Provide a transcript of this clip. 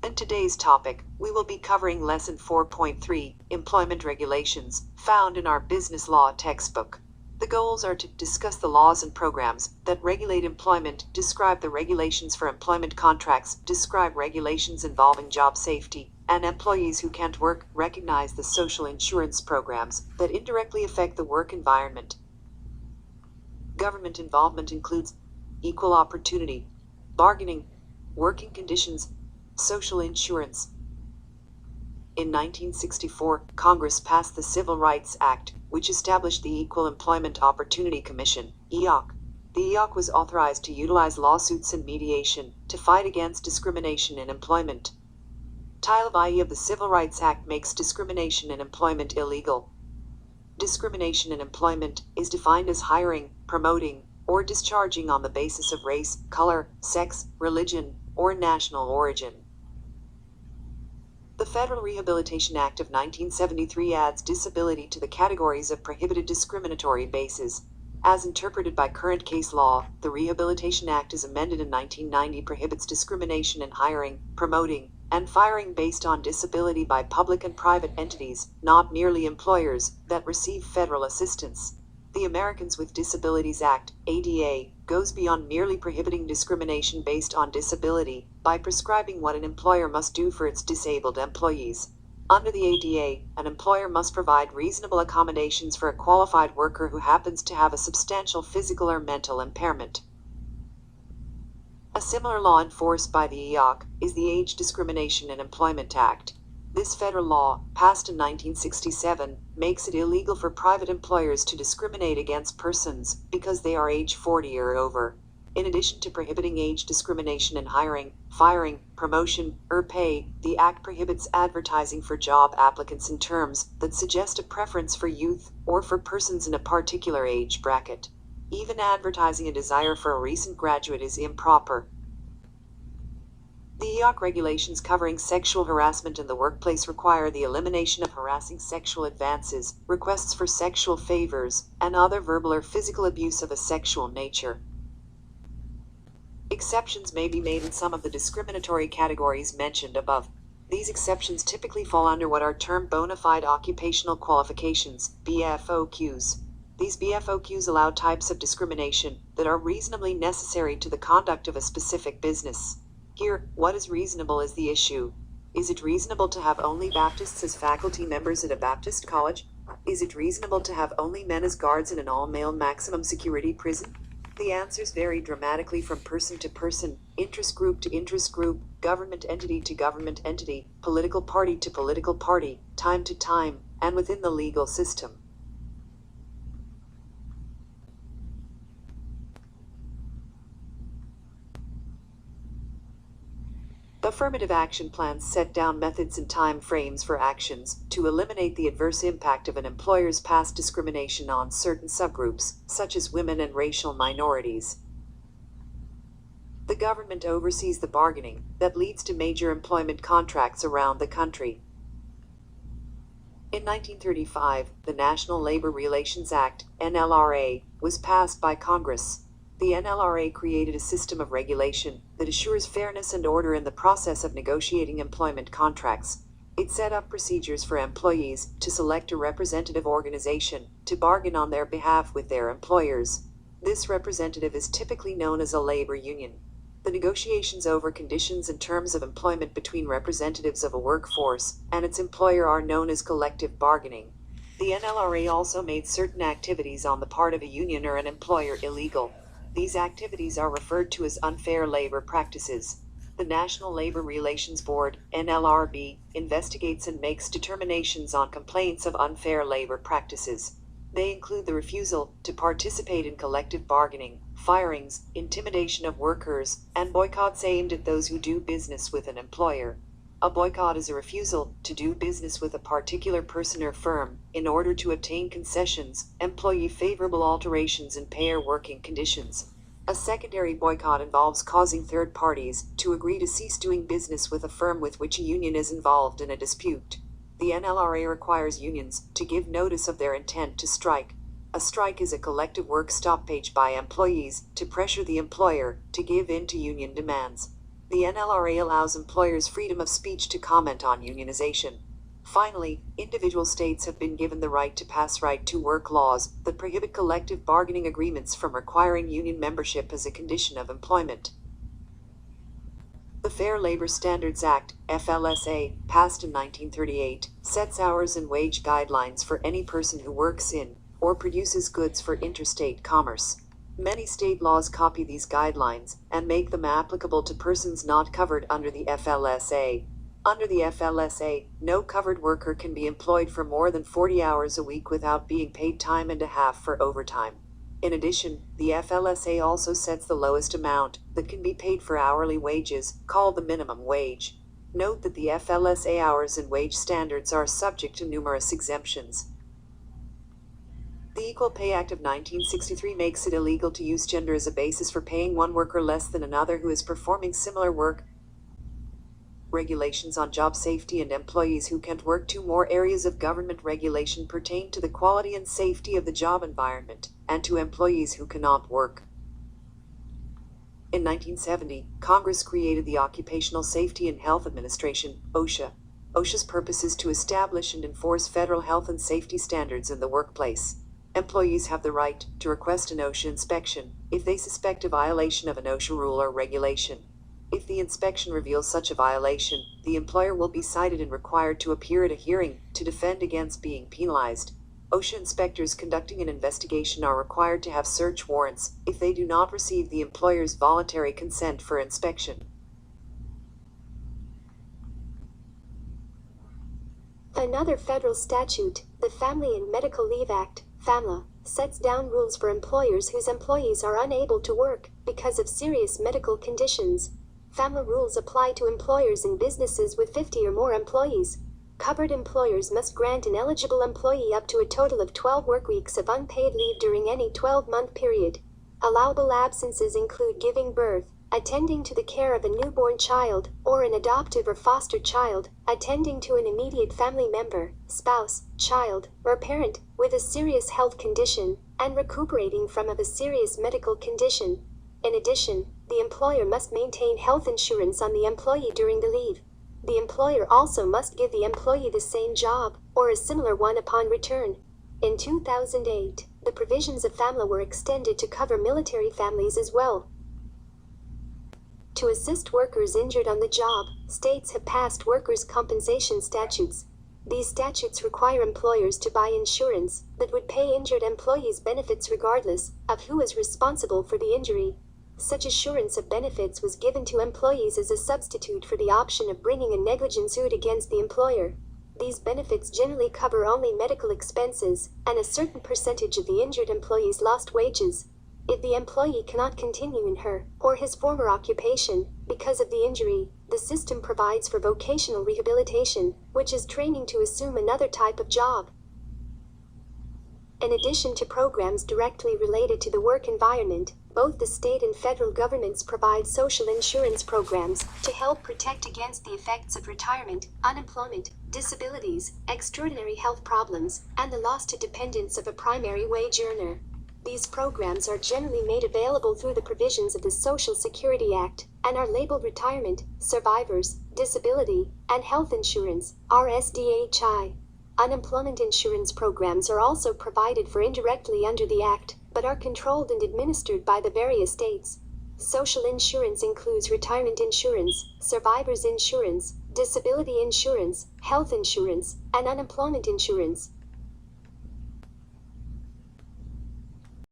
In today's topic, we will be covering Lesson 4.3, Employment Regulations, found in our business law textbook. The goals are to discuss the laws and programs that regulate employment, describe the regulations for employment contracts, describe regulations involving job safety, and employees who can't work, recognize the social insurance programs that indirectly affect the work environment. Government involvement includes equal opportunity, bargaining, working conditions, social insurance. In 1964, Congress passed the Civil Rights Act, which established the Equal Employment Opportunity Commission, EOC. The EOC was authorized to utilize lawsuits and mediation to fight against discrimination in employment. Title I of the Civil Rights Act makes discrimination in employment illegal. Discrimination in employment is defined as hiring, promoting, or discharging on the basis of race, color, sex, religion, or national origin. The Federal Rehabilitation Act of 1973 adds disability to the categories of prohibited discriminatory bases. As interpreted by current case law, the Rehabilitation Act as amended in 1990 prohibits discrimination in hiring, promoting, and firing based on disability by public and private entities, not merely employers, that receive federal assistance. The Americans with Disabilities Act, ADA, goes beyond merely prohibiting discrimination based on disability by prescribing what an employer must do for its disabled employees. Under the ADA, an employer must provide reasonable accommodations for a qualified worker who happens to have a substantial physical or mental impairment. A similar law enforced by the EOC is the Age Discrimination in Employment Act. This federal law, passed in 1967, makes it illegal for private employers to discriminate against persons because they are age 40 or over. In addition to prohibiting age discrimination in hiring, firing, promotion, or pay, the Act prohibits advertising for job applicants in terms that suggest a preference for youth or for persons in a particular age bracket. Even advertising a desire for a recent graduate is improper. The EOC regulations covering sexual harassment in the workplace require the elimination of harassing sexual advances, requests for sexual favors, and other verbal or physical abuse of a sexual nature. Exceptions may be made in some of the discriminatory categories mentioned above. These exceptions typically fall under what are termed bona fide occupational qualifications, BFOQs. These BFOQs allow types of discrimination that are reasonably necessary to the conduct of a specific business. Here, what is reasonable is the issue. Is it reasonable to have only Baptists as faculty members at a Baptist college? Is it reasonable to have only men as guards in an all-male maximum security prison? The answers vary dramatically from person to person, interest group to interest group, government entity to government entity, political party to political party, time to time, and within the legal system. Affirmative action plans set down methods and time frames for actions to eliminate the adverse impact of an employer's past discrimination on certain subgroups, such as women and racial minorities. The government oversees the bargaining that leads to major employment contracts around the country. In 1935, the National Labor Relations Act, NLRA, was passed by Congress. The NLRA created a system of regulation that assures fairness and order in the process of negotiating employment contracts. It set up procedures for employees to select a representative organization to bargain on their behalf with their employers. This representative is typically known as a labor union. The negotiations over conditions and terms of employment between representatives of a workforce and its employer are known as collective bargaining. The NLRA also made certain activities on the part of a union or an employer illegal. These activities are referred to as unfair labor practices. The National Labor Relations Board, NLRB, investigates and makes determinations on complaints of unfair labor practices. They include the refusal to participate in collective bargaining, firings, intimidation of workers, and boycotts aimed at those who do business with an employer. A boycott is a refusal to do business with a particular person or firm in order to obtain concessions, employee favorable alterations in pay or working conditions. A secondary boycott involves causing third parties to agree to cease doing business with a firm with which a union is involved in a dispute. The NLRA requires unions to give notice of their intent to strike. A strike is a collective work stoppage by employees to pressure the employer to give in to union demands. The NLRA allows employers freedom of speech to comment on unionization. Finally, individual states have been given the right to pass right-to-work laws that prohibit collective bargaining agreements from requiring union membership as a condition of employment. The Fair Labor Standards Act, FLSA, passed in 1938, sets hours and wage guidelines for any person who works in or produces goods for interstate commerce. Many state laws copy these guidelines and make them applicable to persons not covered under the FLSA. Under the FLSA, no covered worker can be employed for more than 40 hours a week without being paid time and a half for overtime. In addition, the FLSA also sets the lowest amount that can be paid for hourly wages, called the minimum wage. Note that the FLSA hours and wage standards are subject to numerous exemptions. The Equal Pay Act of 1963 makes it illegal to use gender as a basis for paying one worker less than another who is performing similar work. Regulations on job safety and employees who can't work. 2 more areas of government regulation pertain to the quality and safety of the job environment, and to employees who cannot work. In 1970, Congress created the Occupational Safety and Health Administration, OSHA. OSHA's purpose is to establish and enforce federal health and safety standards in the workplace. Employees have the right to request an OSHA inspection if they suspect a violation of an OSHA rule or regulation. If the inspection reveals such a violation, the employer will be cited and required to appear at a hearing to defend against being penalized. OSHA inspectors conducting an investigation are required to have search warrants if they do not receive the employer's voluntary consent for inspection. Another federal statute, the Family and Medical Leave Act, FAMLA, sets down rules for employers whose employees are unable to work because of serious medical conditions. FAMLA rules apply to employers and businesses with 50 or more employees. Covered employers must grant an eligible employee up to a total of 12 work weeks of unpaid leave during any 12-month period. Allowable absences include giving birth, attending to the care of a newborn child, or an adoptive or foster child, attending to an immediate family member, spouse, child, or parent with a serious health condition, and recuperating from a serious medical condition. In addition, the employer must maintain health insurance on the employee during the leave. The employer also must give the employee the same job, or a similar one upon return. In 2008, the provisions of FAMLA were extended to cover military families as well. To assist workers injured on the job, states have passed workers' compensation statutes. These statutes require employers to buy insurance that would pay injured employees benefits regardless of who is responsible for the injury. Such assurance of benefits was given to employees as a substitute for the option of bringing a negligence suit against the employer. These benefits generally cover only medical expenses and a certain percentage of the injured employee's lost wages. If the employee cannot continue in her or his former occupation because of the injury, the system provides for vocational rehabilitation, which is training to assume another type of job. In addition to programs directly related to the work environment, both the state and federal governments provide social insurance programs to help protect against the effects of retirement, unemployment, disabilities, extraordinary health problems, and the loss to dependents of a primary wage earner. These programs are generally made available through the provisions of the Social Security Act and are labeled retirement, survivors, disability, and health insurance, RSDHI. Unemployment insurance programs are also provided for indirectly under the Act, but are controlled and administered by the various states. Social insurance includes retirement insurance, survivors insurance, disability insurance, health insurance, and unemployment insurance.